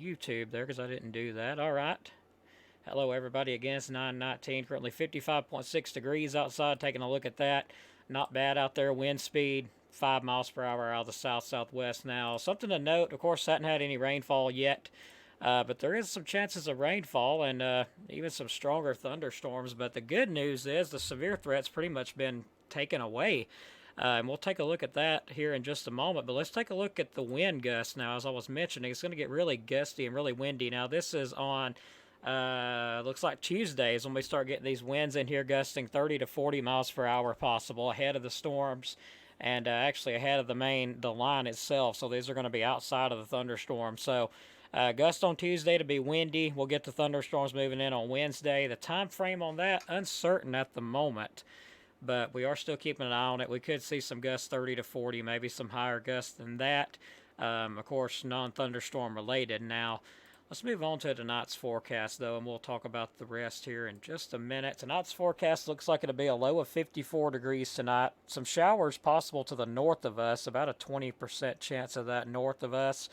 YouTube there because I didn't do that. All right. Hello, everybody. Again, it's 9:19. Currently 55.6 degrees outside. Taking a look at that. Not bad out there. Wind speed 5 miles per hour out of the south southwest now. Something to note, of course, hadn't had any rainfall yet. But there is some chances of rainfall and even some stronger thunderstorms. But the good news is the severe threat's pretty much been taken away. And we'll take a look at that here in just a moment. But let's take a look at the wind gusts now. As I was mentioning, it's going to get really gusty and really windy. Now, this is on, looks like Tuesdays when we start getting these winds in here gusting 30 to 40 miles per hour possible ahead of the storms and actually ahead of the line itself. So these are going to be outside of the thunderstorm. So gust on Tuesday to be windy. We'll get the thunderstorms moving in on Wednesday. The time frame on that, uncertain at the moment, but we are still keeping an eye on it. We could see some gusts 30 to 40, maybe some higher gusts than that. Of course, non-thunderstorm related. Now, let's move on to tonight's forecast, though, and we'll talk about the rest here in just a minute. Tonight's forecast looks like it'll be a low of 54 degrees tonight. Some showers possible to the north of us, about a 20% chance of that north of us.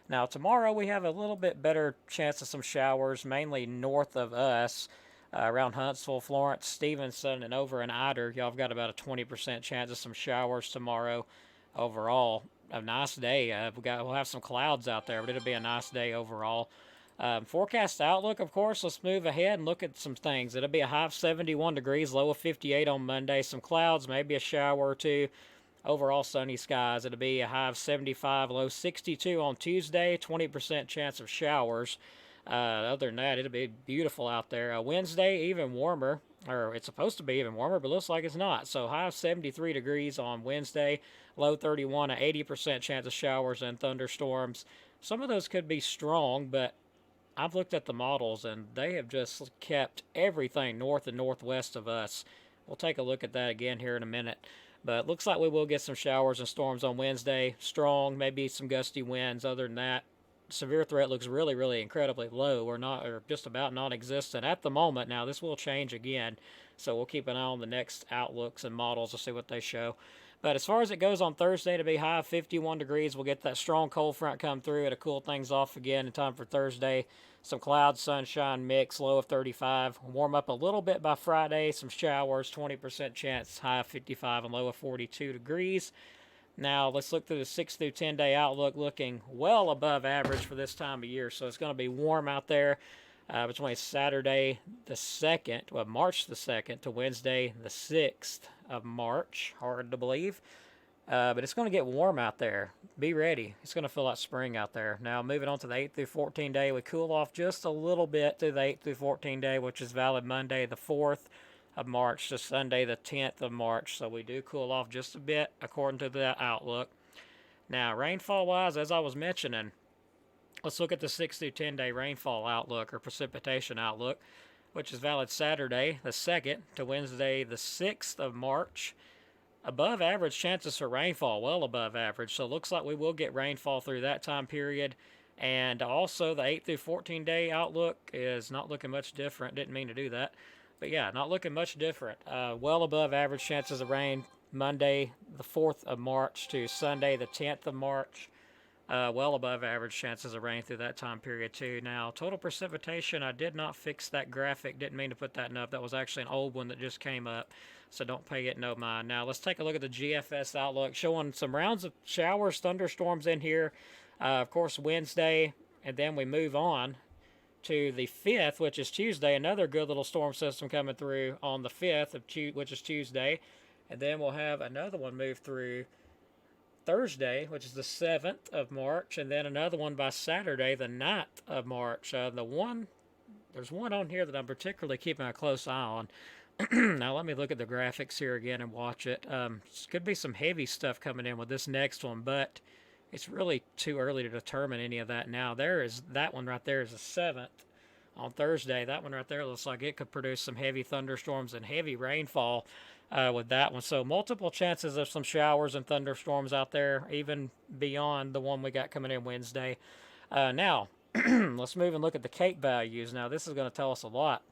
Now, tomorrow we have a little bit better chance of some showers, mainly north of us, around Huntsville, Florence, Stevenson, and over in Ider. Y'all have got about a 20% chance of some showers tomorrow. Overall, a nice day. We'll have some clouds out there, but it'll be a nice day overall. Forecast outlook, of course, let's move ahead and look at some things. It'll be a high of 71 degrees, low of 58 on Monday. Some clouds, maybe a shower or two. Overall sunny skies. It'll be a high of 75, low 62 on Tuesday, 20% chance of showers. Other than that, it'll be beautiful out there. Wednesday, even warmer, or it's supposed to be even warmer, but looks like it's not. So high of 73 degrees on Wednesday, low 31, an 80% chance of showers and thunderstorms. Some of those could be strong, but I've looked at the models and they have just kept everything north and northwest of us. We'll take a look at that again here in a minute. But looks like we will get some showers and storms on Wednesday. Strong, maybe some gusty winds. Other than that, severe threat looks really, really incredibly low or just about non-existent at the moment. Now, this will change again, so we'll keep an eye on the next outlooks and models to see what they show. But as far as it goes on Thursday, to be high of 51 degrees, we'll get that strong cold front come through. It'll cool things off again in time for Thursday. Some clouds, sunshine mix, low of 35. Warm up a little bit by Friday. Some showers, 20% chance, high of 55 and low of 42 degrees. Now, let's look through the 6 through 10 day outlook, looking well above average for this time of year. So it's going to be warm out there between Saturday the 2nd, well, March the 2nd, to Wednesday the 6th of March. Hard to believe. But it's going to get warm out there. Be ready. It's going to feel like spring out there. Now, moving on to the 8 through 14 day, we cool off just a little bit through the 8 through 14 day, which is valid Monday the 4th of March to Sunday the 10th of March. So we do cool off just a bit according to that outlook. Now, rainfall-wise, as I was mentioning, let's look at the 6 through 10 day rainfall outlook or precipitation outlook, which is valid Saturday the 2nd to Wednesday the 6th of March. Above average chances for rainfall, well above average. So it looks like we will get rainfall through that time period. And also the 8 through 14 day outlook is not looking much different. Didn't mean to do that. But yeah, not looking much different. Well above average chances of rain Monday the 4th of March to Sunday the 10th of March. Well above average chances of rain through that time period too. Now, total precipitation, I did not fix that graphic. Didn't mean to put that up. That was actually an old one that just came up. So don't pay it no mind. Now, let's take a look at the GFS Outlook, showing some rounds of showers, thunderstorms in here. Of course, Wednesday, and then we move on to the 5th, which is Tuesday. Another good little storm system coming through on the 5th, which is Tuesday. And then we'll have another one move through Thursday, which is the 7th of March, and then another one by Saturday, the 9th of March. There's one on here that I'm particularly keeping a close eye on. Now, let me look at the graphics here again and watch it. Could be some heavy stuff coming in with this next one, but it's really too early to determine any of that now. That one right there is the 7th on Thursday. That one right there looks like it could produce some heavy thunderstorms and heavy rainfall with that one. So multiple chances of some showers and thunderstorms out there, even beyond the one we got coming in Wednesday. Now, let's move and look at the CAPE values. Now, this is going to tell us a lot.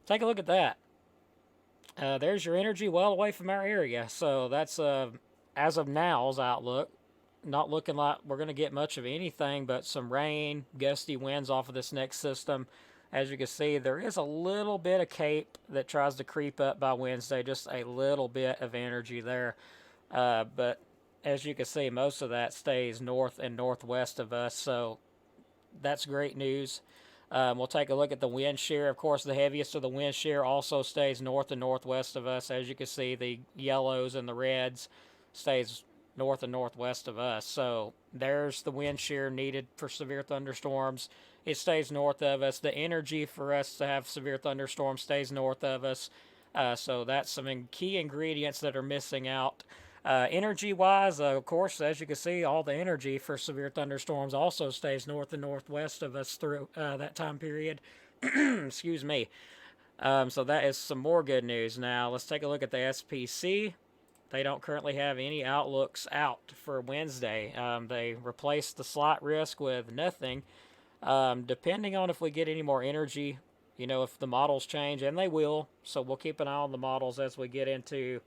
Take a look at that. There's your energy well away from our area. So that's as of now's outlook. not looking like we're going to get much of anything but some rain, gusty winds off of this next system. As you can see, there is a little bit of cape that tries to creep up by Wednesday, just a little bit of energy there. But as you can see, most of that stays north and northwest of us, so that's great news. We'll take a look at the wind shear. Of course, the heaviest of the wind shear also stays north and northwest of us. As you can see, the yellows and the reds stays north and northwest of us. So there's the wind shear needed for severe thunderstorms. It stays north of us. The energy for us to have severe thunderstorms stays north of us. So that's some key ingredients that are missing out. Energy-wise, of course, as you can see, all the energy for severe thunderstorms also stays north and northwest of us through that time period. Excuse me. So that is some more good news. Now, let's take a look at the SPC. They don't currently have any outlooks out for Wednesday. They replaced the slight risk with nothing. Depending on if we get any more energy, if the models change, and they will, so we'll keep an eye on the models as we get into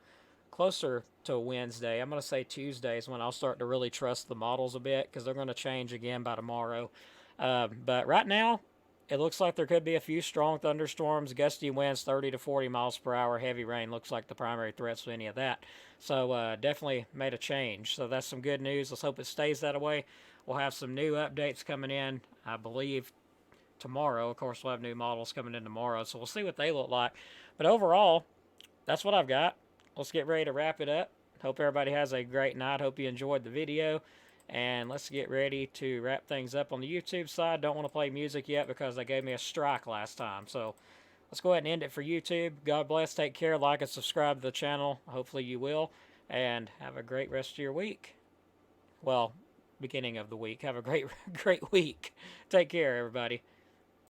closer to Wednesday. I'm going to say Tuesday is when I'll start to really trust the models a bit, because they're going to change again by tomorrow. But right now, it looks like there could be a few strong thunderstorms, gusty winds 30 to 40 miles per hour, heavy rain looks like the primary threats to any of that. So definitely made a change. So that's some good news. Let's hope it stays that way. We'll have some new updates coming in, I believe, tomorrow. Of course, we'll have new models coming in tomorrow, so we'll see what they look like. But overall, that's what I've got. Let's get ready to wrap it up. Hope everybody has a great night. Hope you enjoyed the video. And let's get ready to wrap things up on the YouTube side. Don't want to play music yet because they gave me a strike last time. So let's go ahead and end it for YouTube. God bless. Take care. Like and subscribe to the channel. Hopefully you will. And have a great rest of your week. Well, beginning of the week. Have a great week. Take care, everybody.